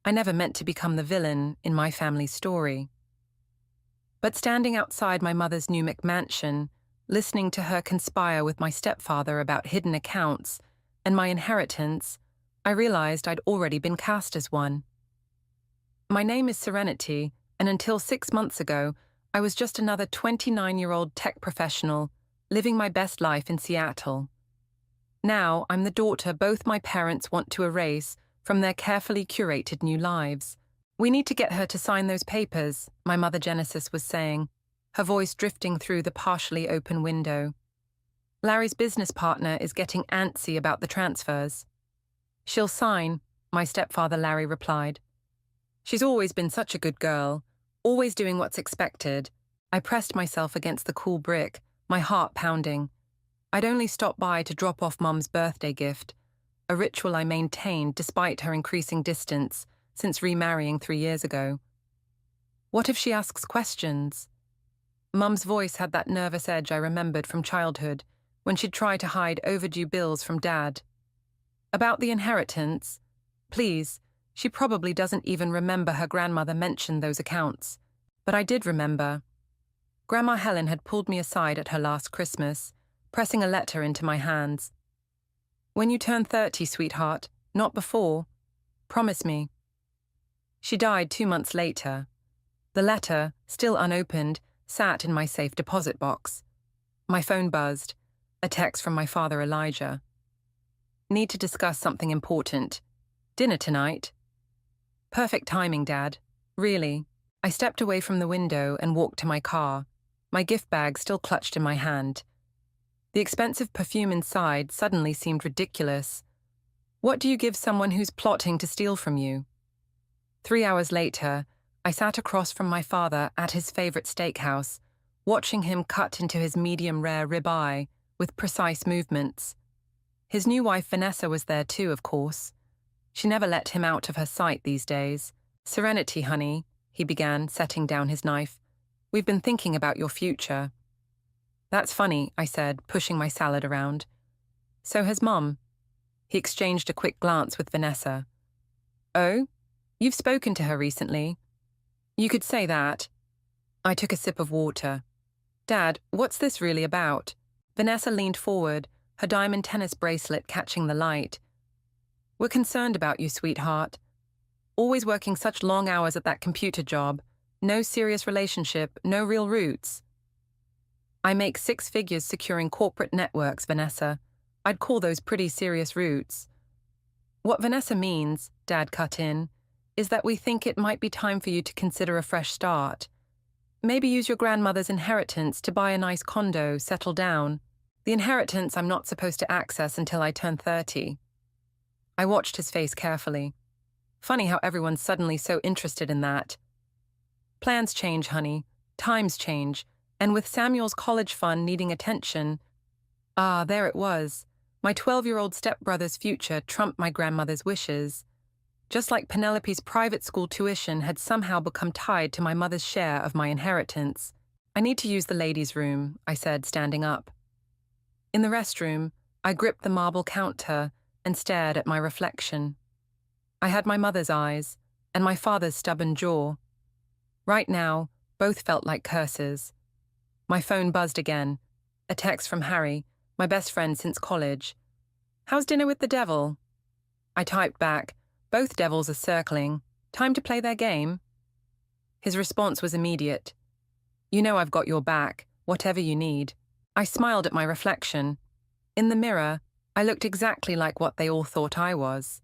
I never meant to become the villain in my family's story. But standing outside my mother's new McMansion, listening to her conspire with my stepfather about hidden accounts and my inheritance, I realized I'd already been cast as one. My name is Serenity, and until 6 months ago, I was just another 29-year-old tech professional living my best life in Seattle. Now I'm the daughter both my parents want to erase from their carefully curated new lives. "We need to get her to sign those papers," my mother Genesis was saying, her voice drifting through the partially open window. "Larry's business partner is getting antsy about the transfers." "She'll sign," my stepfather Larry replied. "She's always been such a good girl, always doing what's expected." I pressed myself against the cool brick, my heart pounding. I'd only stopped by to drop off Mum's birthday gift, a ritual I maintained despite her increasing distance since remarrying 3 years ago. What if she asks questions? Mum's voice had that nervous edge I remembered from childhood, when she'd try to hide overdue bills from Dad. About the inheritance? Please, she probably doesn't even remember her grandmother mentioned those accounts. But I did remember. Grandma Helen had pulled me aside at her last Christmas, pressing a letter into my hands. "When you turn 30, sweetheart, not before. Promise me." She died 2 months later. The letter, still unopened, sat in my safe deposit box. My phone buzzed, a text from my father Elijah. "Need to discuss something important. Dinner tonight?" "Perfect timing, Dad. Really." I stepped away from the window and walked to my car, my gift bag still clutched in my hand. The expensive perfume inside suddenly seemed ridiculous. What do you give someone who's plotting to steal from you? 3 hours later, I sat across from my father at his favorite steakhouse, watching him cut into his medium-rare ribeye with precise movements. His new wife Vanessa was there too, of course. She never let him out of her sight these days. "Serenity, honey," he began, setting down his knife. "We've been thinking about your future." "That's funny," I said, pushing my salad around. "So has Mum." He exchanged a quick glance with Vanessa. "Oh? You've spoken to her recently?" "You could say that." I took a sip of water. "Dad, what's this really about?" Vanessa leaned forward, her diamond tennis bracelet catching the light. "We're concerned about you, sweetheart. Always working such long hours at that computer job. No serious relationship, no real roots." "I make 6 figures securing corporate networks, Vanessa. I'd call those pretty serious roots." "What Vanessa means," Dad cut in, "is that we think it might be time for you to consider a fresh start. Maybe use your grandmother's inheritance to buy a nice condo, settle down. The inheritance I'm not supposed to access until I turn 30. I watched his face carefully. Funny how everyone's suddenly so interested in that. "Plans change, honey. Times change. And with Samuel's college fund needing attention..." Ah, there it was. My 12-year-old stepbrother's future trumped my grandmother's wishes. Just like Penelope's private school tuition had somehow become tied to my mother's share of my inheritance. "I need to use the ladies' room," I said, standing up. In the restroom, I gripped the marble counter and stared at my reflection. I had my mother's eyes and my father's stubborn jaw. Right now, both felt like curses. My phone buzzed again. A text from Harry, my best friend since college. "How's dinner with the devil?" I typed back, "Both devils are circling. Time to play their game?" His response was immediate. "You know I've got your back, whatever you need." I smiled at my reflection. In the mirror, I looked exactly like what they all thought I was.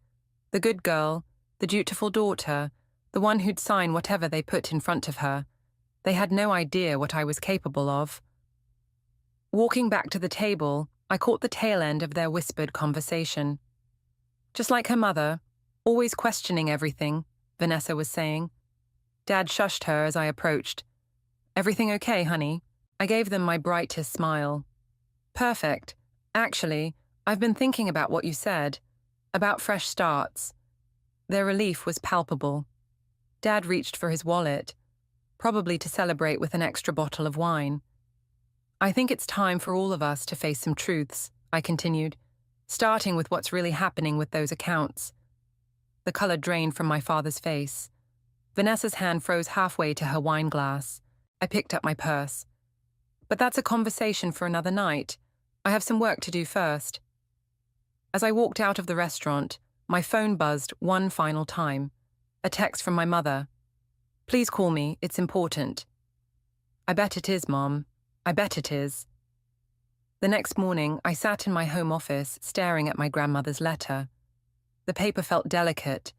The good girl, the dutiful daughter, the one who'd sign whatever they put in front of her. They had no idea what I was capable of. Walking back to the table, I caught the tail end of their whispered conversation. "Just like her mother, always questioning everything," Vanessa was saying. Dad shushed her as I approached. "Everything okay, honey?" I gave them my brightest smile. "Perfect. Actually, I've been thinking about what you said, about fresh starts." Their relief was palpable. Dad reached for his wallet, probably to celebrate with an extra bottle of wine. "I think it's time for all of us to face some truths," I continued, "starting with what's really happening with those accounts. the color drained from my father's face. Vanessa's hand froze halfway to her wine glass. I picked up my purse. But that's a conversation for another night. I have some work to do first. As I walked out of the restaurant, my phone buzzed one final time. A text from my mother. "Please call me, it's important." "I bet it is, Mom. I bet it is." The next morning, I sat in my home office staring at my grandmother's letter. The paper felt delicate,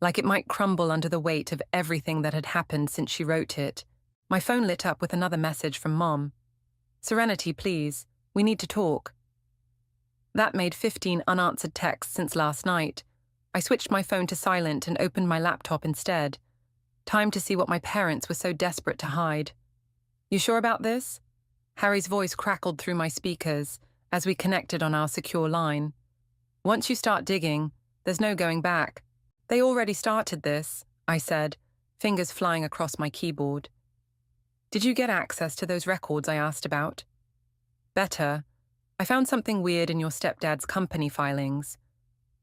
like it might crumble under the weight of everything that had happened since she wrote it. My phone lit up with another message from Mom. "Serenity, please. We need to talk." That made 15 unanswered texts since last night. I switched my phone to silent and opened my laptop instead. Time to see what my parents were so desperate to hide. "You sure about this?" Harry's voice crackled through my speakers as we connected on our secure line. "Once you start digging, there's no going back." "They already started this," I said, fingers flying across my keyboard. "Did you get access to those records I asked about?" "Better. I found something weird in your stepdad's company filings.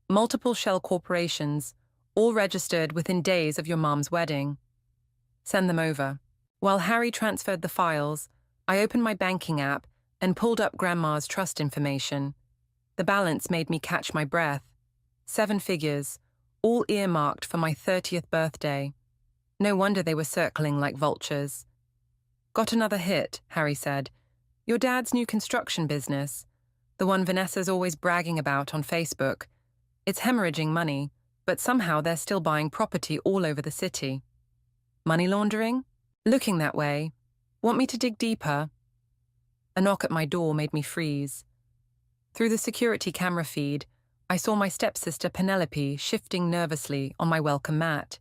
Multiple shell corporations, all registered within days of your mom's wedding." "Send them over." While Harry transferred the files, I opened my banking app and pulled up Grandma's trust information. The balance made me catch my breath. 7 figures, all earmarked for my 30th birthday. No wonder they were circling like vultures. "Got another hit," Harry said. "Your dad's new construction business, the one Vanessa's always bragging about on Facebook. It's hemorrhaging money, but somehow they're still buying property all over the city." "Money laundering?" "Looking that way. Want me to dig deeper?" A knock at my door made me freeze. Through the security camera feed, I saw my stepsister Penelope shifting nervously on my welcome mat.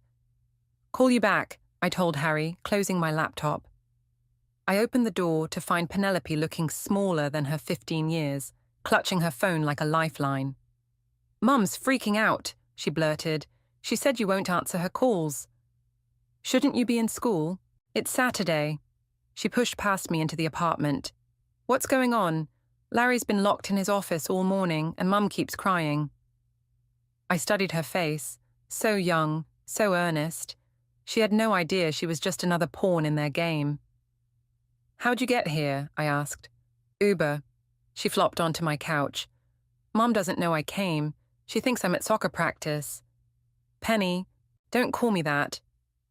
"Call you back," I told Harry, closing my laptop. I opened the door to find Penelope looking smaller than her 15 years, clutching her phone like a lifeline. "Mum's freaking out," she blurted. "She said you won't answer her calls." "Shouldn't you be in school? It's Saturday." She pushed past me into the apartment. "What's going on? Larry's been locked in his office all morning and Mum keeps crying." I studied her face, so young, so earnest. She had no idea she was just another pawn in their game. "How'd you get here?" I asked. "Uber." She flopped onto my couch. "Mom doesn't know I came. She thinks I'm at soccer practice." "Penny, don't call me that."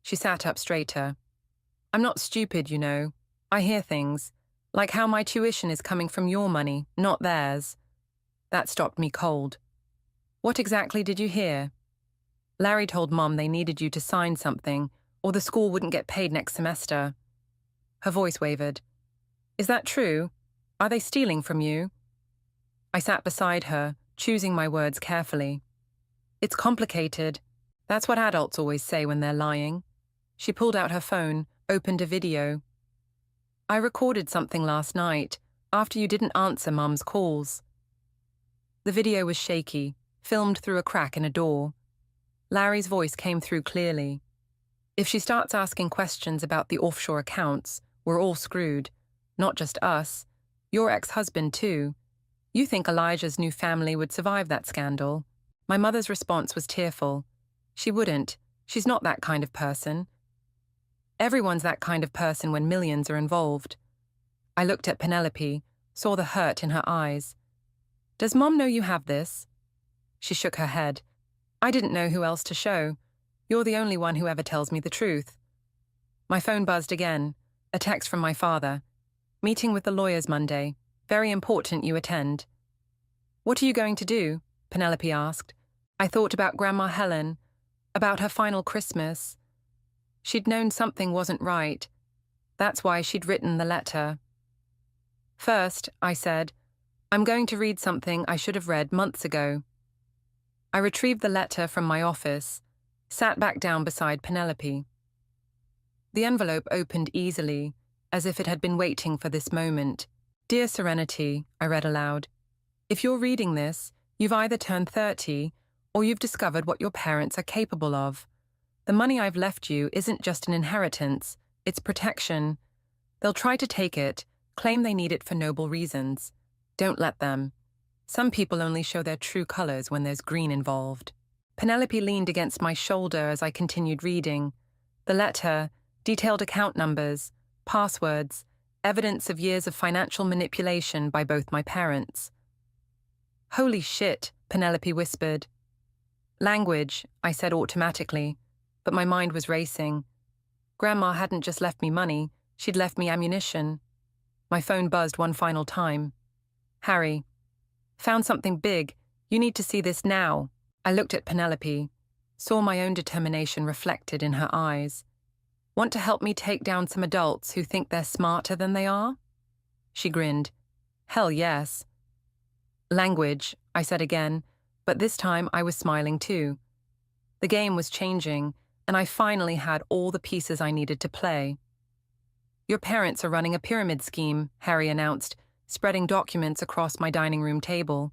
She sat up straighter. "I'm not stupid, you know. I hear things, like how my tuition is coming from your money, not theirs." That stopped me cold. "What exactly did you hear?" "Larry told Mom they needed you to sign something, or the school wouldn't get paid next semester." Her voice wavered. "Is that true? Are they stealing from you?" I sat beside her, choosing my words carefully. "It's complicated. That's what adults always say when they're lying." She pulled out her phone, opened a video. "I recorded something last night, after you didn't answer Mum's calls." The video was shaky, filmed through a crack in a door. Larry's voice came through clearly. "If she starts asking questions about the offshore accounts, we're all screwed. Not just us. Your ex-husband, too. You think Elijah's new family would survive that scandal?" My mother's response was tearful. "She wouldn't. She's not that kind of person." "Everyone's that kind of person when millions are involved." I looked at Penelope, saw the hurt in her eyes. "Does Mom know you have this?" She shook her head. "I didn't know who else to show. You're the only one who ever tells me the truth." My phone buzzed again. A text from my father. "Meeting with the lawyers Monday. Very important you attend." "What are you going to do?" Penelope asked. I thought about Grandma Helen, about her final Christmas. She'd known something wasn't right. That's why she'd written the letter. "First," I said, "I'm going to read something I should have read months ago." I retrieved the letter from my office, sat back down beside Penelope. The envelope opened easily, as if it had been waiting for this moment. "Dear Serenity," I read aloud. "If you're reading this, you've either turned 30 or you've discovered what your parents are capable of. The money I've left you isn't just an inheritance, it's protection. They'll try to take it, claim they need it for noble reasons. Don't let them. Some people only show their true colors when there's green involved." Penelope leaned against my shoulder as I continued reading. The letter, detailed account numbers, passwords, evidence of years of financial manipulation by both my parents. "Holy shit," Penelope whispered. "Language," I said automatically, but my mind was racing. Grandma hadn't just left me money, she'd left me ammunition. My phone buzzed one final time. "Harry. Found something big. You need to see this now." I looked at Penelope, saw my own determination reflected in her eyes. "Want to help me take down some adults who think they're smarter than they are?" She grinned. "Hell yes." "Language," I said again, but this time I was smiling too. The game was changing, and I finally had all the pieces I needed to play. "Your parents are running a pyramid scheme," Harry announced, spreading documents across my dining room table.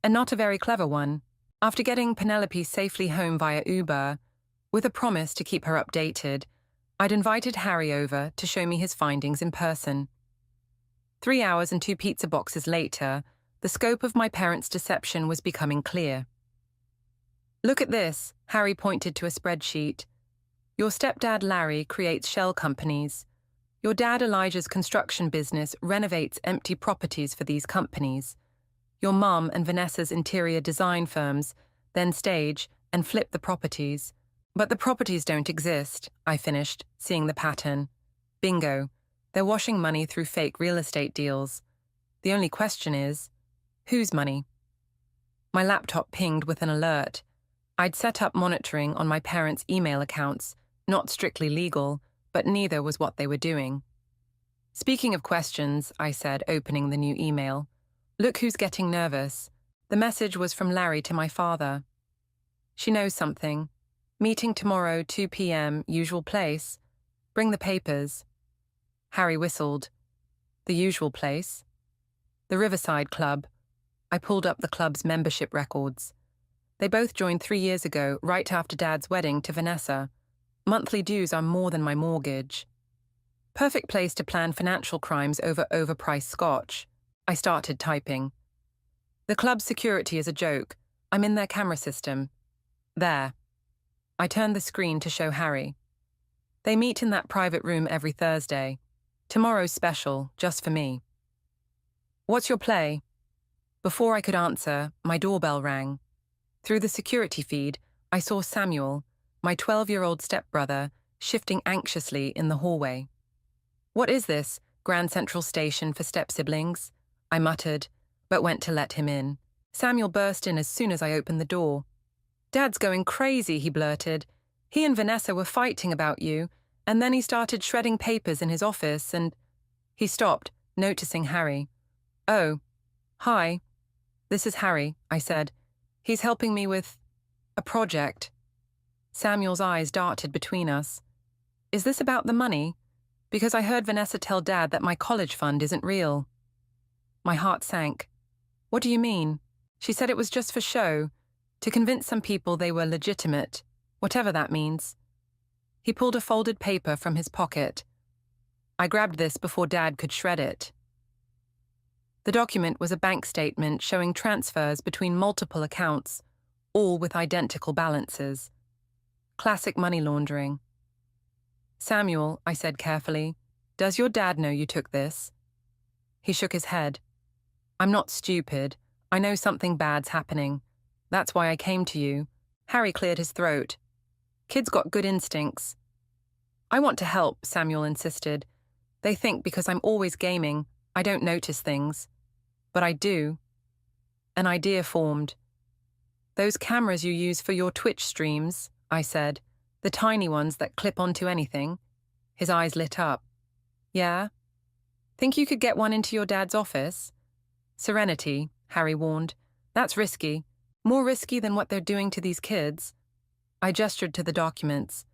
"And not a very clever one." After getting Penelope safely home via Uber, with a promise to keep her updated, I'd invited Harry over to show me his findings in person. 3 hours and 2 pizza boxes later, the scope of my parents' deception was becoming clear. "Look at this," Harry pointed to a spreadsheet. "Your stepdad Larry creates shell companies. Your dad Elijah's construction business renovates empty properties for these companies. Your mum and Vanessa's interior design firms then stage and flip the properties. But the properties don't exist," I finished, seeing the pattern. "Bingo. They're washing money through fake real estate deals. The only question is, whose money?" My laptop pinged with an alert. I'd set up monitoring on my parents' email accounts, not strictly legal, but neither was what they were doing. "Speaking of questions," I said, opening the new email. "Look who's getting nervous." The message was from Larry to my father. "She knows something. Meeting tomorrow, 2 p.m., usual place. Bring the papers." Harry whistled. "The usual place?" "The Riverside Club." I pulled up the club's membership records. They both joined 3 years ago, right after Dad's wedding to Vanessa. Monthly dues are more than my mortgage. Perfect place to plan financial crimes over overpriced scotch. I started typing. "The club's security is a joke. I'm in their camera system." "There." I turned the screen to show Harry. "They meet in that private room every Thursday. Tomorrow's special, just for me." "What's your play?" Before I could answer, my doorbell rang. Through the security feed, I saw Samuel, my 12-year-old stepbrother, shifting anxiously in the hallway. "What is this, Grand Central Station for step-siblings?" I muttered, but went to let him in. Samuel burst in as soon as I opened the door. "Dad's going crazy," he blurted. "He and Vanessa were fighting about you, and then he started shredding papers in his office and—" He stopped, noticing Harry. "Oh, hi. This is Harry," I said. "He's helping me with a project." Samuel's eyes darted between us. "Is this about the money? Because I heard Vanessa tell Dad that my college fund isn't real." My heart sank. "What do you mean?" "She said it was just for show, to convince some people they were legitimate, whatever that means." He pulled a folded paper from his pocket. I grabbed this before Dad could shred it. The document was a bank statement showing transfers between multiple accounts, all with identical balances. Classic money laundering. "Samuel," I said carefully, "does your dad know you took this?" He shook his head. "I'm not stupid. I know something bad's happening. That's why I came to you." Harry cleared his throat. "Kids got good instincts." "I want to help," Samuel insisted. "They think because I'm always gaming, I don't notice things. But I do." An idea formed. "Those cameras you use for your Twitch streams," I said, "the tiny ones that clip onto anything." His eyes lit up. "Yeah? Think you could get one into your dad's office?" "Serenity," Harry warned. "That's risky. More risky than what they're doing to these kids." I gestured to the documents.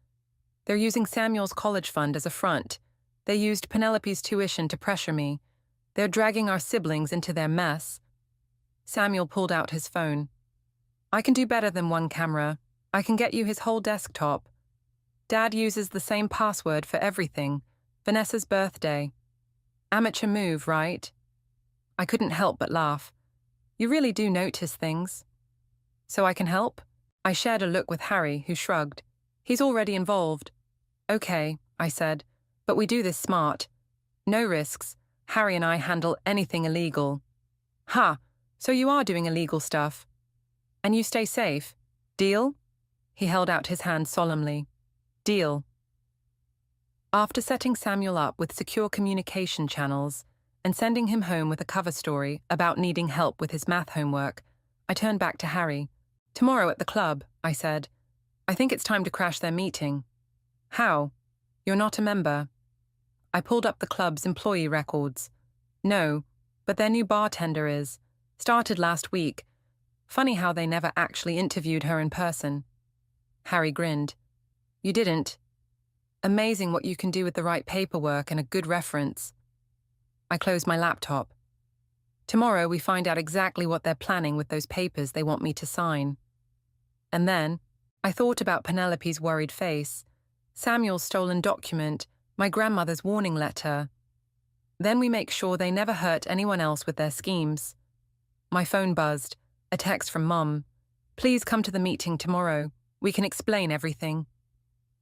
"They're using Samuel's college fund as a front. They used Penelope's tuition to pressure me. They're dragging our siblings into their mess." Samuel pulled out his phone. "I can do better than one camera. I can get you his whole desktop. Dad uses the same password for everything. Vanessa's birthday. Amateur move, right?" I couldn't help but laugh. "You really do notice things." "So I can help?" I shared a look with Harry, who shrugged. He's already involved. Okay, I said, but we do this smart. No risks. Harry and I handle anything illegal. Ha, so you are doing illegal stuff. And you stay safe. Deal? He held out his hand solemnly. Deal. After setting Samuel up with secure communication channels and sending him home with a cover story about needing help with his math homework, I turned back to Harry. Tomorrow at the club, I said. I think it's time to crash their meeting. How? You're not a member. I pulled up the club's employee records. No, but their new bartender is. Started last week. Funny how they never actually interviewed her in person. Harry grinned. You didn't? Amazing what you can do with the right paperwork and a good reference. I closed my laptop. Tomorrow we find out exactly what they're planning with those papers they want me to sign. And then, I thought about Penelope's worried face, Samuel's stolen document, my grandmother's warning letter. Then we make sure they never hurt anyone else with their schemes. My phone buzzed, a text from Mum. Please come to the meeting tomorrow. We can explain everything.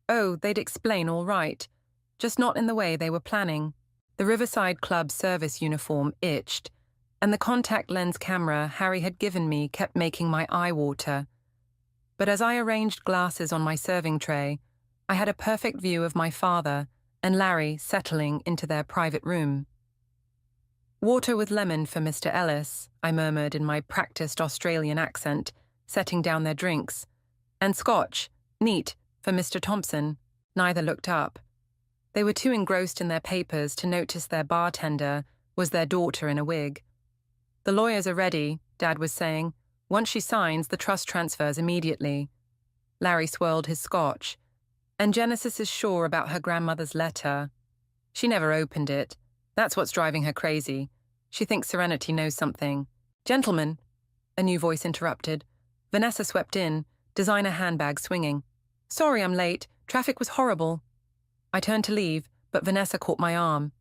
Oh, they'd explain all right, just not in the way they were planning. The Riverside Club service uniform itched, and the contact lens camera Harry had given me kept making my eye water. But as I arranged glasses on my serving tray, I had a perfect view of my father and Larry settling into their private room. Water with lemon for Mr. Ellis, I murmured in my practiced Australian accent, setting down their drinks. And scotch, neat, for Mr. Thompson. Neither looked up. They were too engrossed in their papers to notice their bartender was their daughter in a wig. The lawyers are ready, Dad was saying. Once she signs, the trust transfers immediately. Larry swirled his scotch. And Genesis is sure about her grandmother's letter. She never opened it. That's what's driving her crazy. She thinks Serenity knows something. Gentlemen, a new voice interrupted. Vanessa swept in, designer handbag swinging. Sorry I'm late. Traffic was horrible. I turned to leave, but Vanessa caught my arm.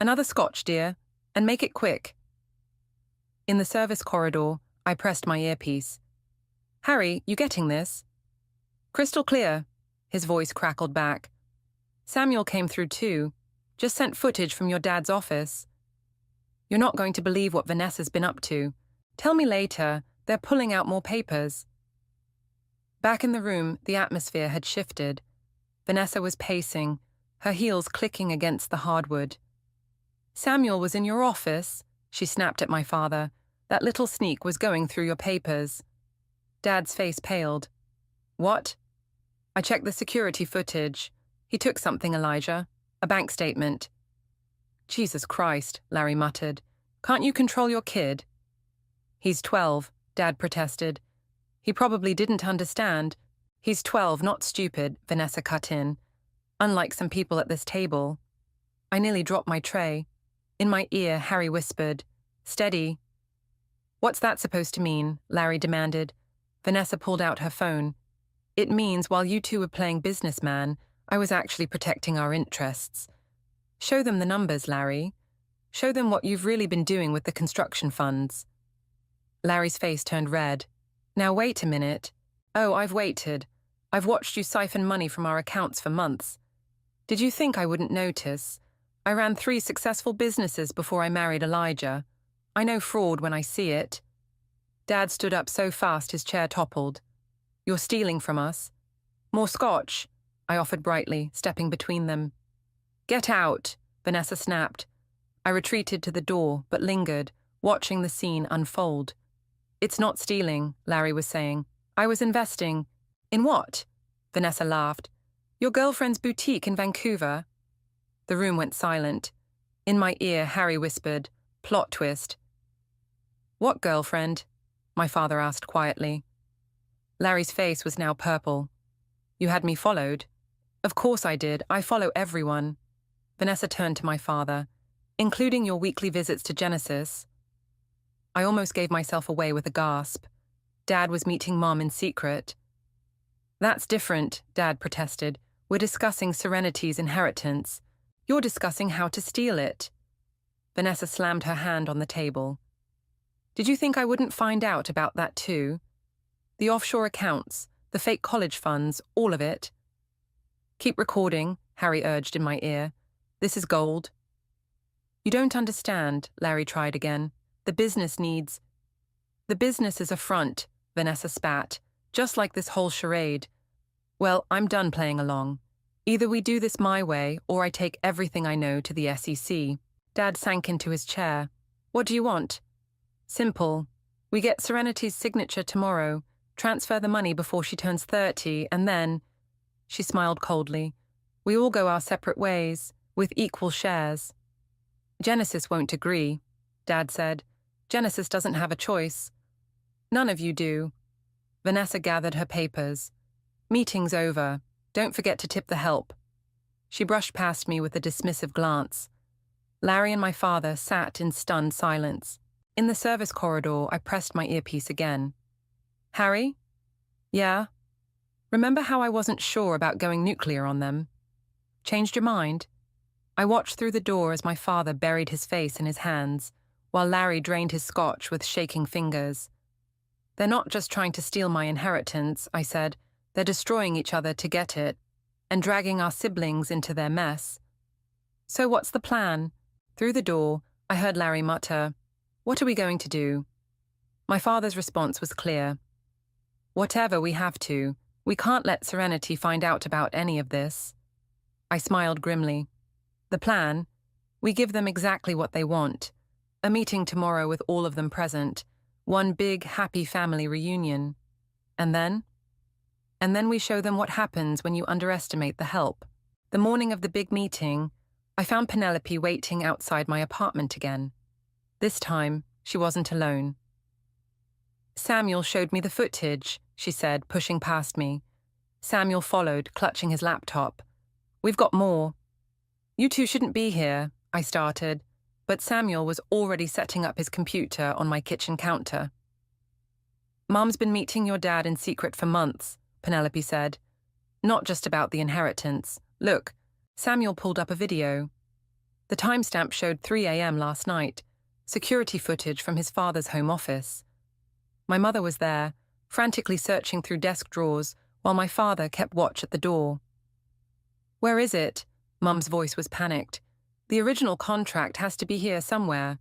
Another scotch, dear, and make it quick. In the service corridor, I pressed my earpiece. Harry, you getting this? Crystal clear, his voice crackled back. Samuel came through too. Just sent footage from your dad's office. You're not going to believe what Vanessa's been up to. Tell me later, they're pulling out more papers. Back in the room, the atmosphere had shifted. Vanessa was pacing, her heels clicking against the hardwood. Samuel was in your office, she snapped at my father. That little sneak was going through your papers. Dad's face paled. What? I checked the security footage. He took something, Elijah. A bank statement. Jesus Christ, Larry muttered. Can't you control your kid? He's 12, Dad protested. He probably didn't understand. He's 12, not stupid, Vanessa cut in. Unlike some people at this table. I nearly dropped my tray. In my ear, Harry whispered, Steady. What's that supposed to mean? Larry demanded. Vanessa pulled out her phone. It means while you two were playing businessman, I was actually protecting our interests. Show them the numbers, Larry. Show them what you've really been doing with the construction funds. Larry's face turned red. Now wait a minute. Oh, I've waited. I've watched you siphon money from our accounts for months. Did you think I wouldn't notice? I ran 3 successful businesses before I married Elijah. I know fraud when I see it. Dad stood up so fast his chair toppled. You're stealing from us. More scotch, I offered brightly, stepping between them. Get out, Vanessa snapped. I retreated to the door, but lingered, watching the scene unfold. It's not stealing, Larry was saying. I was investing. In what? Vanessa laughed. Your girlfriend's boutique in Vancouver? The room went silent. In my ear, Harry whispered, plot twist. What girlfriend? My father asked quietly. Larry's face was now purple. You had me followed. Of course I did. I follow everyone. Vanessa turned to my father. Including your weekly visits to Genesis. I almost gave myself away with a gasp. Dad was meeting Mom in secret. That's different, Dad protested. We're discussing Serenity's inheritance. You're discussing how to steal it. Vanessa slammed her hand on the table. Did you think I wouldn't find out about that too? The offshore accounts, the fake college funds, all of it. Keep recording, Harry urged in my ear. This is gold. You don't understand, Larry tried again. The business is a front, Vanessa spat, just like this whole charade. Well, I'm done playing along. Either we do this my way, or I take everything I know to the SEC. Dad sank into his chair. What do you want? Simple. We get Serenity's signature tomorrow, transfer the money before she turns 30, and then... She smiled coldly. We all go our separate ways, with equal shares. Genesis won't agree, Dad said. Genesis doesn't have a choice. None of you do. Vanessa gathered her papers. Meeting's over. Don't forget to tip the help. She brushed past me with a dismissive glance. Larry and my father sat in stunned silence. In the service corridor, I pressed my earpiece again. Harry? Yeah? Remember how I wasn't sure about going nuclear on them? Changed your mind? I watched through the door as my father buried his face in his hands, while Larry drained his scotch with shaking fingers. They're not just trying to steal my inheritance, I said. They're destroying each other to get it, and dragging our siblings into their mess. So what's the plan? Through the door, I heard Larry mutter, What are we going to do? My father's response was clear. Whatever we have to. We can't let Serenity find out about any of this. I smiled grimly. The plan? We give them exactly what they want. A meeting tomorrow with all of them present. One big, happy family reunion. And then? And then we show them what happens when you underestimate the help. The morning of the big meeting, I found Penelope waiting outside my apartment again. This time, she wasn't alone. Samuel showed me the footage, she said, pushing past me. Samuel followed, clutching his laptop. We've got more. You two shouldn't be here, I started, but Samuel was already setting up his computer on my kitchen counter. Mum's been meeting your dad in secret for months, Penelope said. Not just about the inheritance. Look, Samuel pulled up a video. The timestamp showed 3 a.m. last night, security footage from his father's home office. My mother was there, frantically searching through desk drawers, while my father kept watch at the door. Where is it? Mum's voice was panicked. The original contract has to be here somewhere.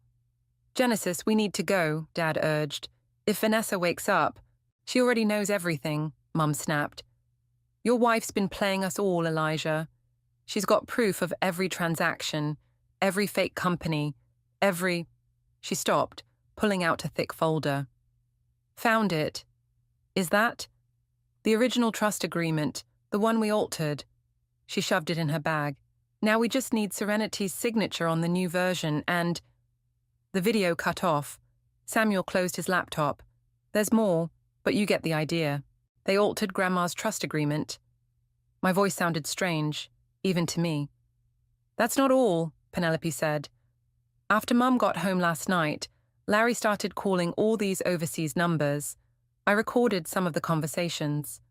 Genesis, we need to go, Dad urged. If Vanessa wakes up, she already knows everything, Mum snapped. Your wife's been playing us all, Elijah. She's got proof of every transaction, every fake company, every... She stopped, pulling out a thick folder. Found it. Is that? The original trust agreement, the one we altered. She shoved it in her bag. Now we just need Serenity's signature on the new version and... The video cut off. Samuel closed his laptop. There's more, but you get the idea. They altered Grandma's trust agreement. My voice sounded strange, even to me. That's not all, Penelope said. After Mum got home last night, Larry started calling all these overseas numbers. I recorded some of the conversations.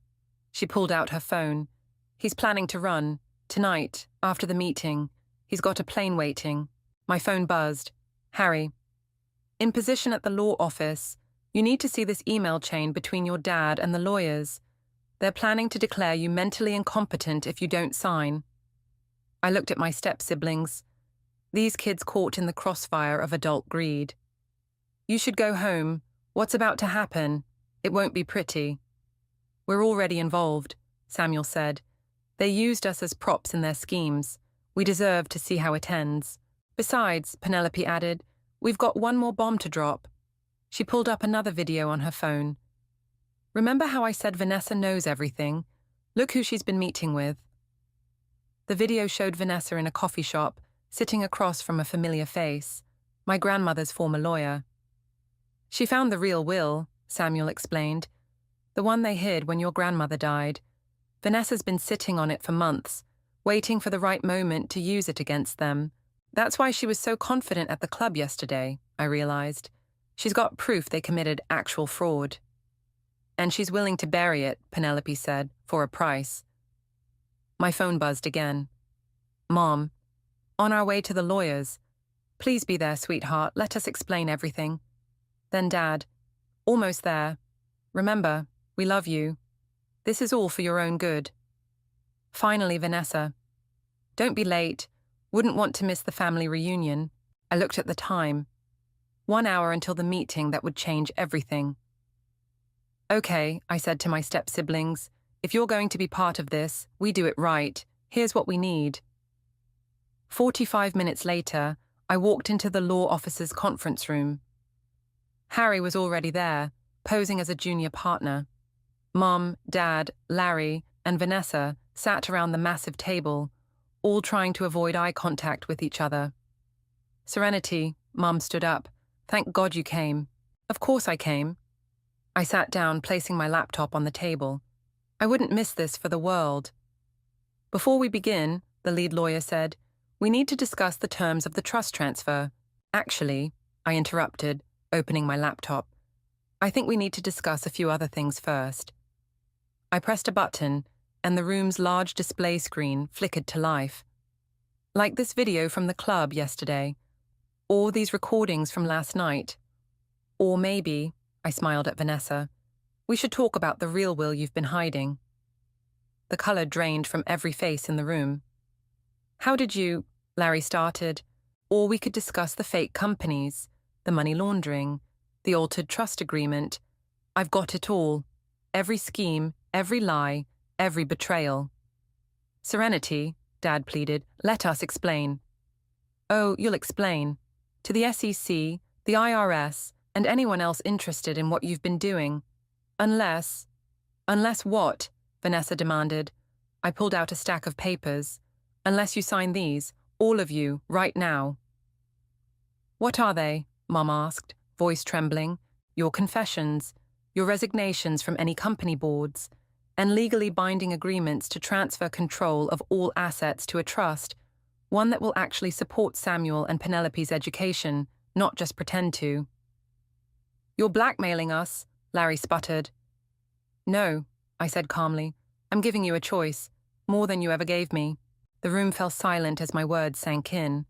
She pulled out her phone. He's planning to run. Tonight, after the meeting. He's got a plane waiting. My phone buzzed. Harry. In position at the law office, you need to see this email chain between your dad and the lawyers. They're planning to declare you mentally incompetent if you don't sign. I looked at my step-siblings. These kids caught in the crossfire of adult greed. You should go home. What's about to happen? It won't be pretty. We're already involved, Samuel said. They used us as props in their schemes. We deserve to see how it ends. Besides, Penelope added, we've got one more bomb to drop. She pulled up another video on her phone. Remember how I said Vanessa knows everything? Look who she's been meeting with. The video showed Vanessa in a coffee shop, sitting across from a familiar face, my grandmother's former lawyer. She found the real will, Samuel explained. The one they hid when your grandmother died. Vanessa's been sitting on it for months, waiting for the right moment to use it against them. That's why she was so confident at the club yesterday, I realized. She's got proof they committed actual fraud. And she's willing to bury it, Penelope said, for a price. My phone buzzed again. Mom, on our way to the lawyers. Please be there, sweetheart. Let us explain everything. Then Dad, almost there. Remember, we love you. This is all for your own good. Finally, Vanessa. Don't be late. Wouldn't want to miss the family reunion. I looked at the time. 1 hour until the meeting that would change everything. Okay, I said to my step-siblings. If you're going to be part of this, we do it right. Here's what we need. 45 minutes later, I walked into the law officer's conference room. Harry was already there, posing as a junior partner. Mom, Dad, Larry, and Vanessa sat around the massive table, all trying to avoid eye contact with each other. Serenity, Mom stood up. Thank God you came. Of course I came. I sat down, placing my laptop on the table. I wouldn't miss this for the world. Before we begin, the lead lawyer said, we need to discuss the terms of the trust transfer. Actually, I interrupted, opening my laptop. I think we need to discuss a few other things first. I pressed a button, and the room's large display screen flickered to life. Like this video from the club yesterday, or these recordings from last night. Or maybe, I smiled at Vanessa, we should talk about the real will you've been hiding. The color drained from every face in the room. How did you, Larry started, or we could discuss the fake companies, the money laundering, the altered trust agreement. I've got it all. Every scheme, every lie, every betrayal. Serenity, Dad pleaded, let us explain. Oh, you'll explain. To the SEC, the IRS, and anyone else interested in what you've been doing. Unless what? Vanessa demanded. I pulled out a stack of papers. Unless you sign these, all of you, right now. What are they? Mom asked, voice trembling. Your confessions, your resignations from any company boards, and legally binding agreements to transfer control of all assets to a trust, one that will actually support Samuel and Penelope's education, not just pretend to. You're blackmailing us, Larry sputtered. No, I said calmly. I'm giving you a choice, more than you ever gave me. The room fell silent as my words sank in.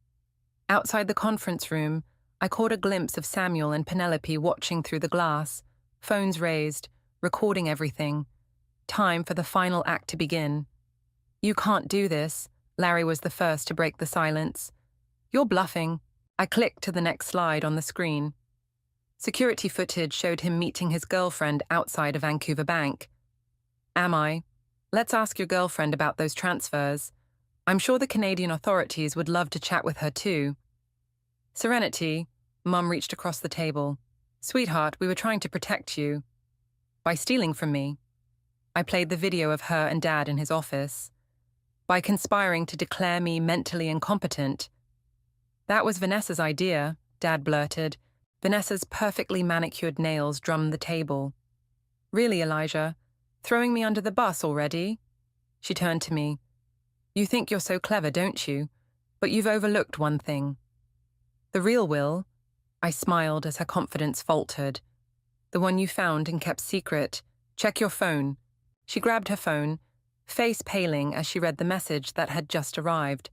Outside the conference room, I caught a glimpse of Samuel and Penelope watching through the glass, phones raised, recording everything. Time for the final act to begin. You can't do this, Larry was the first to break the silence. You're bluffing. I clicked to the next slide on the screen. Security footage showed him meeting his girlfriend outside a Vancouver bank. Am I? Let's ask your girlfriend about those transfers. I'm sure the Canadian authorities would love to chat with her too. Serenity, Mum reached across the table. Sweetheart, we were trying to protect you. By stealing from me. I played the video of her and Dad in his office. By conspiring to declare me mentally incompetent. That was Vanessa's idea, Dad blurted. Vanessa's perfectly manicured nails drummed the table. Really, Elijah? Throwing me under the bus already? She turned to me. You think you're so clever, don't you? But you've overlooked one thing. The real will, I smiled as her confidence faltered. The one you found and kept secret. Check your phone. She grabbed her phone, face paling as she read the message that had just arrived.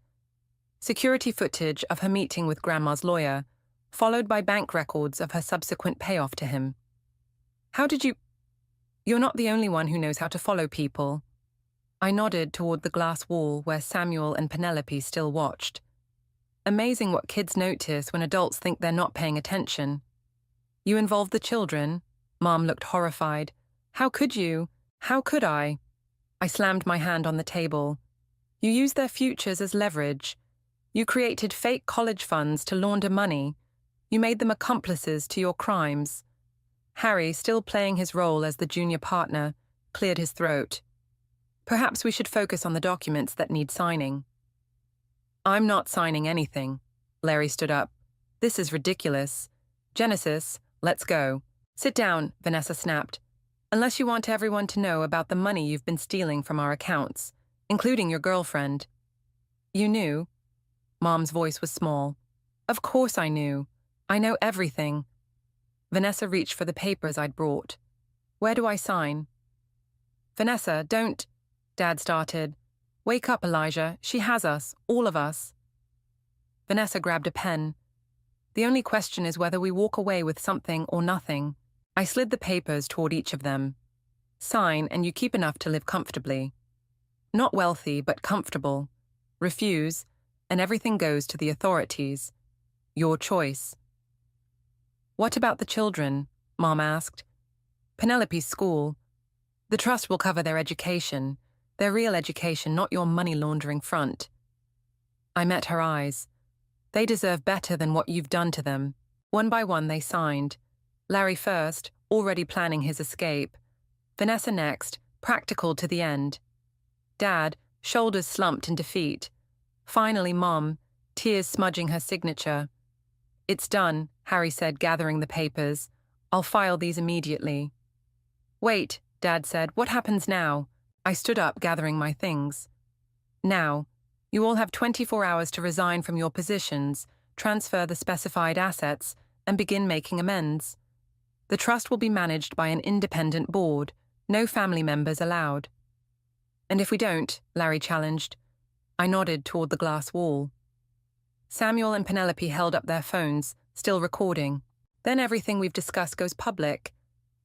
Security footage of her meeting with Grandma's lawyer, followed by bank records of her subsequent payoff to him. How did you... You're not the only one who knows how to follow people. I nodded toward the glass wall where Samuel and Penelope still watched. Amazing what kids notice when adults think they're not paying attention. You involved the children? Mom looked horrified. How could you? How could I? I slammed my hand on the table. You used their futures as leverage. You created fake college funds to launder money. You made them accomplices to your crimes. Harry, still playing his role as the junior partner, cleared his throat. Perhaps we should focus on the documents that need signing. I'm not signing anything. Larry stood up. This is ridiculous. Genesis, let's go. Sit down, Vanessa snapped. Unless you want everyone to know about the money you've been stealing from our accounts, including your girlfriend. You knew? Mom's voice was small. Of course I knew. I know everything. Vanessa reached for the papers I'd brought. Where do I sign? Vanessa, don't... Dad started. Wake up, Elijah. She has us, all of us. Vanessa grabbed a pen. The only question is whether we walk away with something or nothing. I slid the papers toward each of them. Sign and you keep enough to live comfortably. Not wealthy, but comfortable. Refuse, and everything goes to the authorities. Your choice. What about the children? Mom asked. Penelope's school. The trust will cover their education, their real education, not your money laundering front. I met her eyes. They deserve better than what you've done to them. One by one they signed. Larry first, already planning his escape. Vanessa next, practical to the end. Dad, shoulders slumped in defeat. Finally Mom, tears smudging her signature. It's done, Harry said, gathering the papers. I'll file these immediately. Wait, Dad said, what happens now? I stood up, gathering my things. Now, you all have 24 hours to resign from your positions, transfer the specified assets, and begin making amends. The trust will be managed by an independent board, no family members allowed. And if we don't, Larry challenged. I nodded toward the glass wall. Samuel and Penelope held up their phones, still recording. Then everything we've discussed goes public.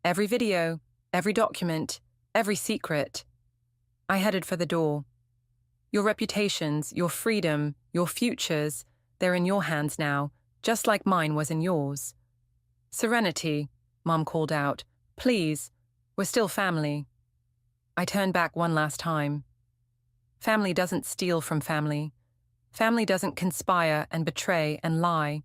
Every video, every document, every secret. I headed for the door. Your reputations, your freedom, your futures, they're in your hands now, just like mine was in yours. Serenity, Mom called out. Please, we're still family. I turned back one last time. Family doesn't steal from family. Family doesn't conspire and betray and lie.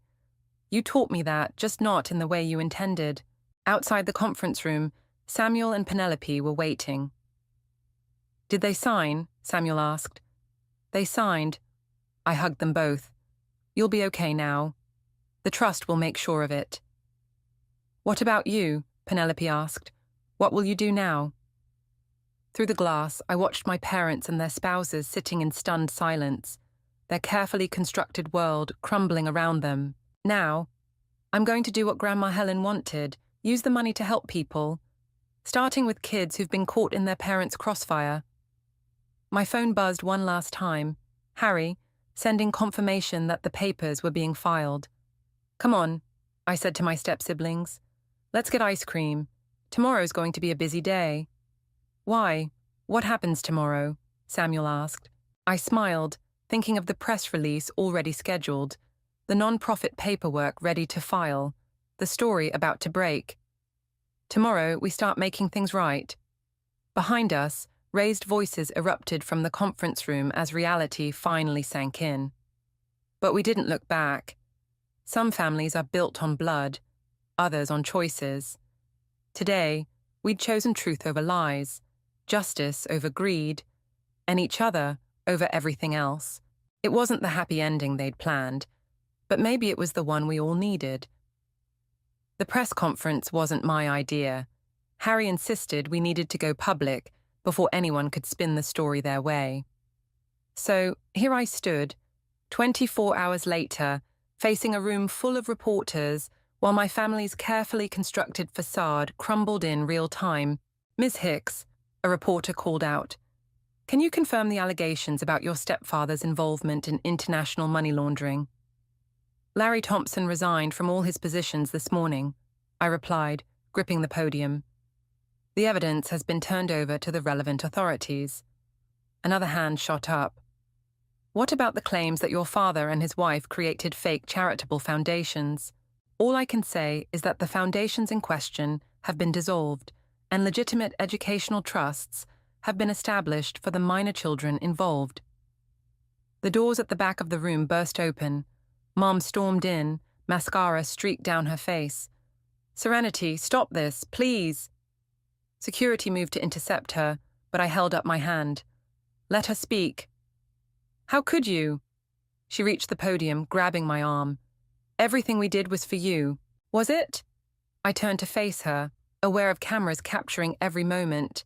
You taught me that, just not in the way you intended. Outside the conference room, Samuel and Penelope were waiting. Did they sign? Samuel asked. They signed. I hugged them both. You'll be okay now. The trust will make sure of it. What about you? Penelope asked. What will you do now? Through the glass, I watched my parents and their spouses sitting in stunned silence, their carefully constructed world crumbling around them. Now, I'm going to do what Grandma Helen wanted, use the money to help people, starting with kids who've been caught in their parents' crossfire. My phone buzzed one last time. Harry, sending confirmation that the papers were being filed. Come on, I said to my step-siblings. Let's get ice cream. Tomorrow's going to be a busy day. Why? What happens tomorrow? Samuel asked. I smiled, thinking of the press release already scheduled, the non-profit paperwork ready to file, the story about to break. Tomorrow we start making things right. Behind us, raised voices erupted from the conference room as reality finally sank in. But we didn't look back. Some families are built on blood, others on choices. Today, we'd chosen truth over lies, justice over greed, and each other over everything else. It wasn't the happy ending they'd planned, but maybe it was the one we all needed. The press conference wasn't my idea. Harry insisted we needed to go public before anyone could spin the story their way. So here I stood, 24 hours later, facing a room full of reporters, while my family's carefully constructed facade crumbled in real time. Ms. Hicks, a reporter called out, can you confirm the allegations about your stepfather's involvement in international money laundering? Larry Thompson resigned from all his positions this morning, I replied, gripping the podium. The evidence has been turned over to the relevant authorities. Another hand shot up. What about the claims that your father and his wife created fake charitable foundations? All I can say is that the foundations in question have been dissolved and legitimate educational trusts have been established for the minor children involved. The doors at the back of the room burst open. Mom stormed in, mascara streaked down her face. Serenity, stop this, please. Security moved to intercept her, but I held up my hand. Let her speak. How could you? She reached the podium, grabbing my arm. Everything we did was for you. Was it? I turned to face her, aware of cameras capturing every moment.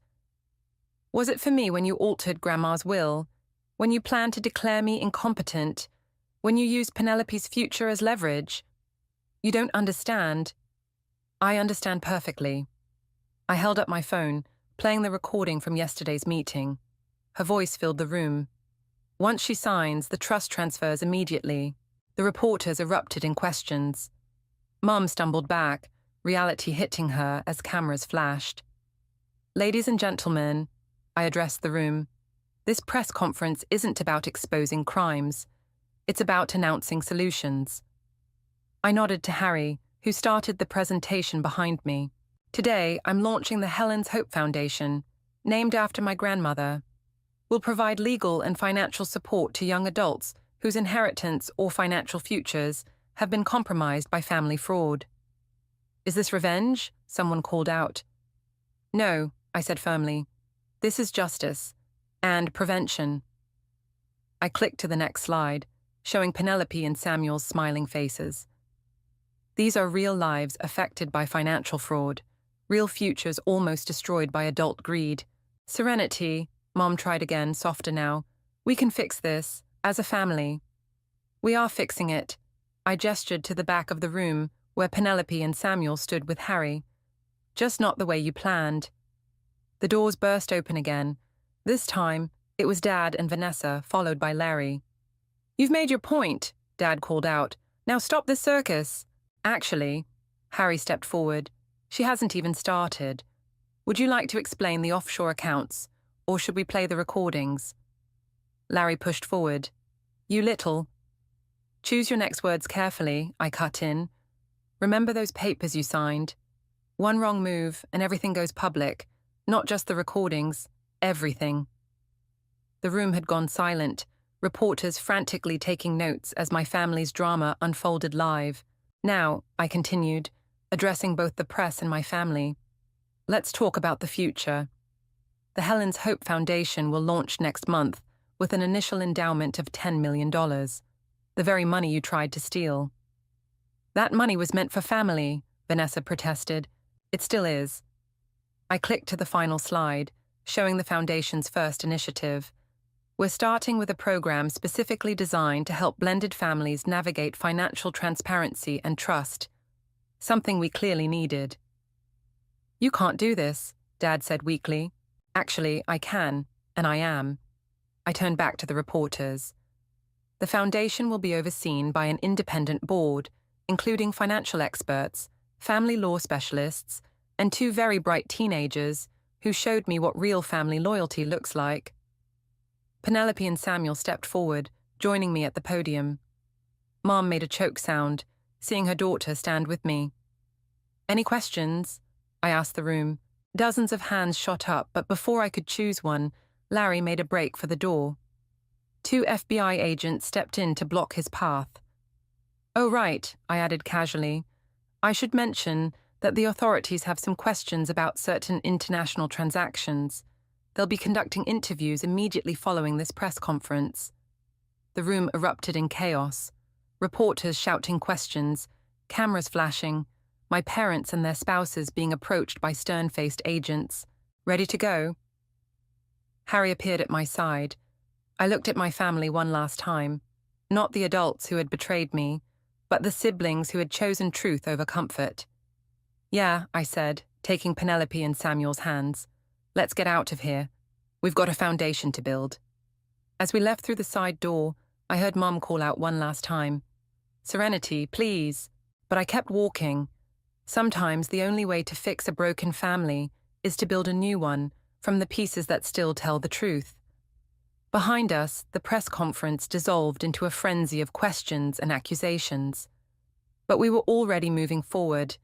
Was it for me when you altered Grandma's will? When you planned to declare me incompetent? When you used Penelope's future as leverage? You don't understand. I understand perfectly. I held up my phone, playing the recording from yesterday's meeting. Her voice filled the room. Once she signs, the trust transfers immediately. The reporters erupted in questions. Mum stumbled back, reality hitting her as cameras flashed. Ladies and gentlemen, I addressed the room. This press conference isn't about exposing crimes. It's about announcing solutions. I nodded to Harry, who started the presentation behind me. Today, I'm launching the Helen's Hope Foundation, named after my grandmother. We'll provide legal and financial support to young adults whose inheritance or financial futures have been compromised by family fraud. Is this revenge? Someone called out. No, I said firmly. This is justice and prevention. I clicked to the next slide, showing Penelope and Samuel's smiling faces. These are real lives affected by financial fraud, real futures almost destroyed by adult greed. Serenity, Mom tried again, softer now. We can fix this, as a family. We are fixing it. I gestured to the back of the room where Penelope and Samuel stood with Harry. Just not the way you planned. The doors burst open again. This time, it was Dad and Vanessa, followed by Larry. You've made your point, Dad called out. Now stop this circus. Actually, Harry stepped forward. She hasn't even started. Would you like to explain the offshore accounts, or should we play the recordings? Larry pushed forward. You little. Choose your next words carefully, I cut in. Remember those papers you signed. One wrong move and everything goes public, not just the recordings, everything. The room had gone silent, reporters frantically taking notes as my family's drama unfolded live. Now, I continued, addressing both the press and my family. Let's talk about the future. The Helen's Hope Foundation will launch next month with an initial endowment of $10 million, the very money you tried to steal. That money was meant for family, Vanessa protested. It still is. I clicked to the final slide, showing the Foundation's first initiative. We're starting with a program specifically designed to help blended families navigate financial transparency and trust, something we clearly needed. You can't do this, Dad said weakly. Actually, I can, and I am. I turned back to the reporters. The foundation will be overseen by an independent board, including financial experts, family law specialists, and 2 very bright teenagers who showed me what real family loyalty looks like. Penelope and Samuel stepped forward, joining me at the podium. Mom made a choke sound, seeing her daughter stand with me. Any questions? I asked the room. Dozens of hands shot up, but before I could choose one, Larry made a break for the door. 2 FBI agents stepped in to block his path. Oh, right, I added casually. I should mention that the authorities have some questions about certain international transactions. They'll be conducting interviews immediately following this press conference. The room erupted in chaos. Reporters shouting questions, cameras flashing, my parents and their spouses being approached by stern-faced agents. Ready to go? Harry appeared at my side. I looked at my family one last time. Not the adults who had betrayed me, but the siblings who had chosen truth over comfort. Yeah, I said, taking Penelope and Samuel's hands. Let's get out of here. We've got a foundation to build. As we left through the side door, I heard Mom call out one last time. Serenity, please. But I kept walking. Sometimes the only way to fix a broken family is to build a new one from the pieces that still tell the truth. Behind us, the press conference dissolved into a frenzy of questions and accusations. But we were already moving forward,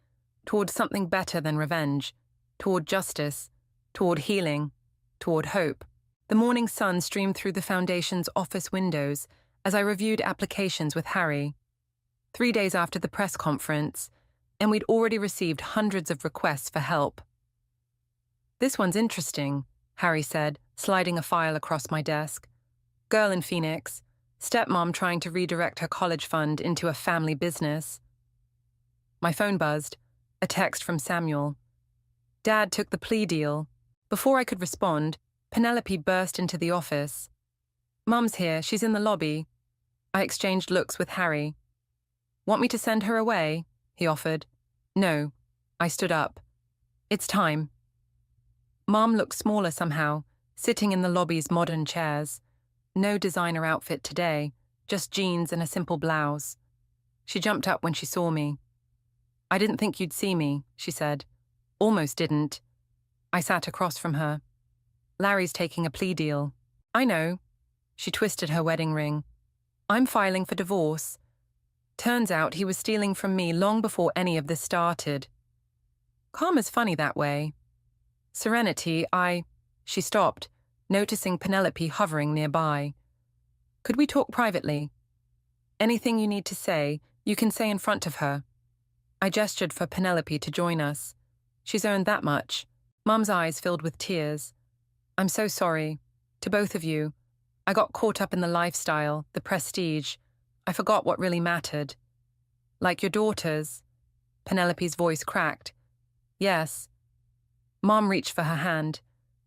toward something better than revenge, toward justice, toward healing, toward hope. The morning sun streamed through the Foundation's office windows as I reviewed applications with Harry. 3 days after the press conference, and we'd already received hundreds of requests for help. This one's interesting, Harry said, sliding a file across my desk. Girl in Phoenix, stepmom trying to redirect her college fund into a family business. My phone buzzed, a text from Samuel. Dad took the plea deal. Before I could respond, Penelope burst into the office. Mum's here, she's in the lobby. I exchanged looks with Harry. Want me to send her away? He offered. No. I stood up. It's time. Mom looked smaller somehow, sitting in the lobby's modern chairs. No designer outfit today, just jeans and a simple blouse. She jumped up when she saw me. I didn't think you'd see me, she said. Almost didn't. I sat across from her. Larry's taking a plea deal. I know. She twisted her wedding ring. I'm filing for divorce. Turns out he was stealing from me long before any of this started. Karma's funny that way. Serenity, She stopped, noticing Penelope hovering nearby. Could we talk privately? Anything you need to say, you can say in front of her. I gestured for Penelope to join us. She's earned that much. Mum's eyes filled with tears. I'm so sorry. To both of you. I got caught up in the lifestyle, the prestige. I forgot what really mattered. Like your daughters. Penelope's voice cracked. Yes. Mom reached for her hand.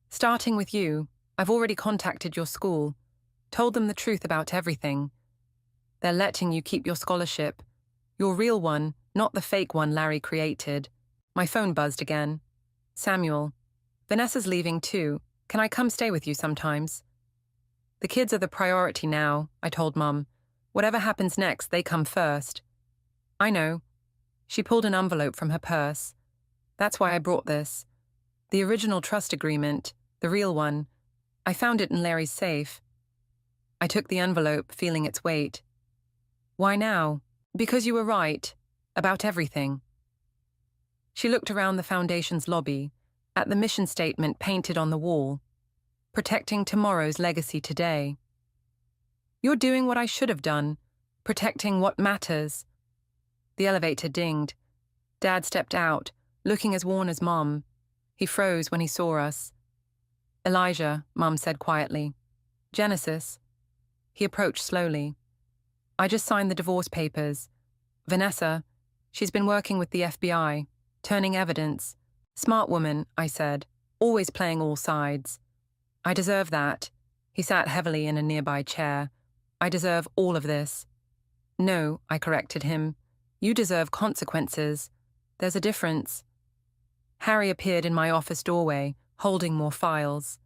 Starting with you, I've already contacted your school. Told them the truth about everything. They're letting you keep your scholarship. Your real one, not the fake one Larry created. My phone buzzed again. Samuel. Vanessa's leaving too. Can I come stay with you sometimes? The kids are the priority now, I told Mum. Whatever happens next, they come first. I know. She pulled an envelope from her purse. That's why I brought this. The original trust agreement, the real one. I found it in Larry's safe. I took the envelope, feeling its weight. Why now? Because you were right. About everything. She looked around the Foundation's lobby, at the mission statement painted on the wall. Protecting tomorrow's legacy today. You're doing what I should have done. Protecting what matters. The elevator dinged. Dad stepped out, looking as worn as Mom. He froze when he saw us. Elijah, Mom said quietly. Genesis. He approached slowly. I just signed the divorce papers. Vanessa, she's been working with the FBI, turning evidence. Smart woman, I said, always playing all sides. I deserve that. He sat heavily in a nearby chair. I deserve all of this. No, I corrected him. You deserve consequences. There's a difference. Harry appeared in my office doorway, holding more files.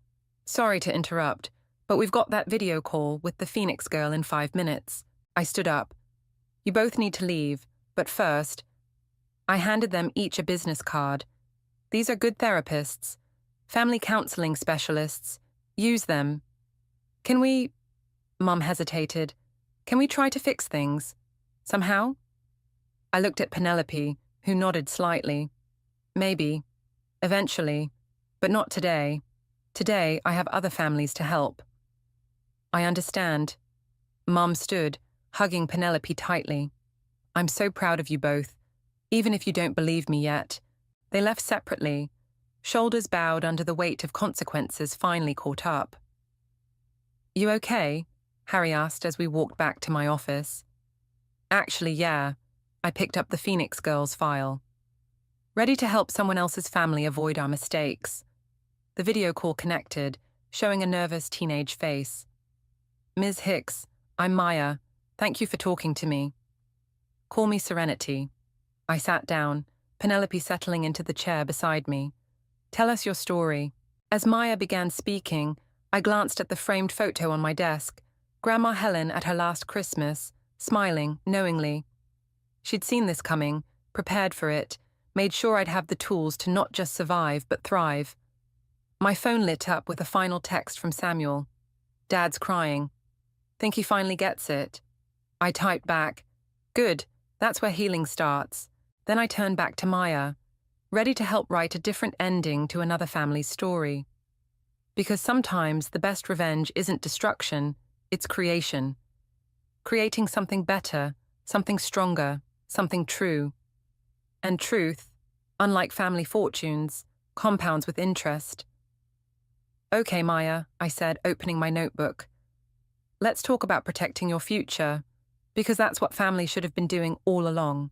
Sorry to interrupt, but we've got that video call with the Phoenix girl in 5 minutes. I stood up. You both need to leave, but first, I handed them each a business card. These are good therapists, family counseling specialists. Use them. Can we... Mum hesitated. Can we try to fix things? Somehow? I looked at Penelope, who nodded slightly. Maybe. Eventually. But not today. Today, I have other families to help. I understand. Mum stood, hugging Penelope tightly. I'm so proud of you both, even if you don't believe me yet. They left separately, shoulders bowed under the weight of consequences finally caught up. You okay? Harry asked as we walked back to my office. Actually, yeah. I picked up the Phoenix girl's file. Ready to help someone else's family avoid our mistakes. The video call connected, showing a nervous teenage face. Ms. Hicks, I'm Maya. Thank you for talking to me. Call me Serenity. I sat down, Penelope settling into the chair beside me. Tell us your story. As Maya began speaking, I glanced at the framed photo on my desk, Grandma Helen at her last Christmas, smiling knowingly. She'd seen this coming, prepared for it, made sure I'd have the tools to not just survive but thrive. My phone lit up with a final text from Samuel. Dad's crying. Think he finally gets it? I typed back. Good, that's where healing starts. Then I turned back to Maya, ready to help write a different ending to another family's story. Because sometimes the best revenge isn't destruction, it's creation. Creating something better, something stronger, something true. And truth, unlike family fortunes, compounds with interest. Okay, Maya, I said, opening my notebook. Let's talk about protecting your future, because that's what family should have been doing all along.